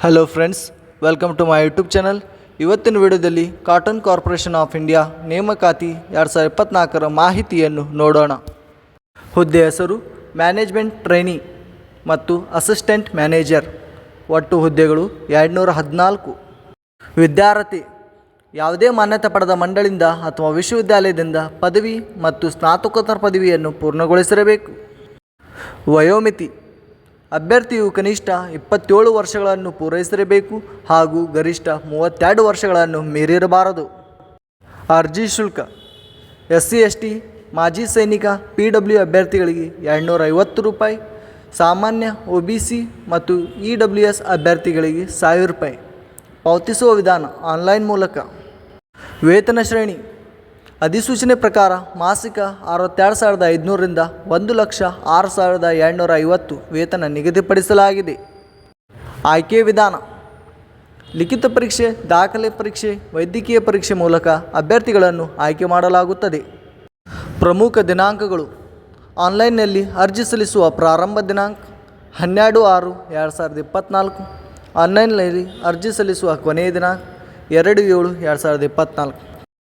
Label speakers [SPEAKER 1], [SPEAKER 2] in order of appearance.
[SPEAKER 1] Hello friends, welcome to my YouTube channel. ಇವತ್ತಿನ ವಿಡಿಯೋದಲ್ಲಿ cotton corporation of India ನೇಮಕಾತಿ 2024ರ ಮಾಹಿತಿಯನ್ನು ನೋಡೋಣ. ಹುದ್ದೆ ಹೆಸರು ಮ್ಯಾನೇಜ್ಮೆಂಟ್ ಟ್ರೈನಿ ಮತ್ತು ಅಸಿಸ್ಟೆಂಟ್ ಮ್ಯಾನೇಜರ್. ಒಟ್ಟು ಹುದ್ದೆಗಳು 214. ವಿದ್ಯಾರ್ಥಿ ಯಾವುದೇ ಮಾನ್ಯತೆ ಪಡೆದ ಮಂಡಳಿಯಿಂದ ಅಥವಾ ವಿಶ್ವವಿದ್ಯಾಲಯದಿಂದ ಪದವಿ ಮತ್ತು ಸ್ನಾತಕೋತ್ತರ ಪದವಿಯನ್ನು ಪೂರ್ಣಗೊಳಿಸಿರಬೇಕು. ವಯೋಮಿತಿ ಅಭ್ಯರ್ಥಿಯು ಕನಿಷ್ಠ 27 ವರ್ಷಗಳನ್ನು ಪೂರೈಸಿರಬೇಕು ಹಾಗೂ ಗರಿಷ್ಠ 32 ವರ್ಷಗಳನ್ನು ಮೀರಿರಬಾರದು. ಅರ್ಜಿ ಶುಲ್ಕ SC/ST, ಮಾಜಿ ಸೈನಿಕ, PW ಅಭ್ಯರ್ಥಿಗಳಿಗೆ 250 ರೂಪಾಯಿ, ಸಾಮಾನ್ಯ OBC ಮತ್ತು EWS ಅಭ್ಯರ್ಥಿಗಳಿಗೆ 1000 ರೂಪಾಯಿ. ಪಾವತಿಸುವ ವಿಧಾನ ಆನ್ಲೈನ್ ಮೂಲಕ. ವೇತನ ಶ್ರೇಣಿ ಅಧಿಸೂಚನೆ ಪ್ರಕಾರ ಮಾಸಿಕ 62,500ರಿಂದ 1,06,250 ವೇತನ ನಿಗದಿಪಡಿಸಲಾಗಿದೆ. ಆಯ್ಕೆ ವಿಧಾನ ಲಿಖಿತ ಪರೀಕ್ಷೆ, ದಾಖಲೆ ಪರೀಕ್ಷೆ, ವೈದ್ಯಕೀಯ ಪರೀಕ್ಷೆ ಮೂಲಕ ಅಭ್ಯರ್ಥಿಗಳನ್ನು ಆಯ್ಕೆ ಮಾಡಲಾಗುತ್ತದೆ. ಪ್ರಮುಖ ದಿನಾಂಕಗಳು: ಆನ್ಲೈನ್ನಲ್ಲಿ ಅರ್ಜಿ ಸಲ್ಲಿಸುವ ಪ್ರಾರಂಭ ದಿನಾಂಕ 12/6/2024. ಆನ್ಲೈನ್ನಲ್ಲಿ ಅರ್ಜಿ ಸಲ್ಲಿಸುವ ಕೊನೆಯ ದಿನಾಂಕ 2/7/2024.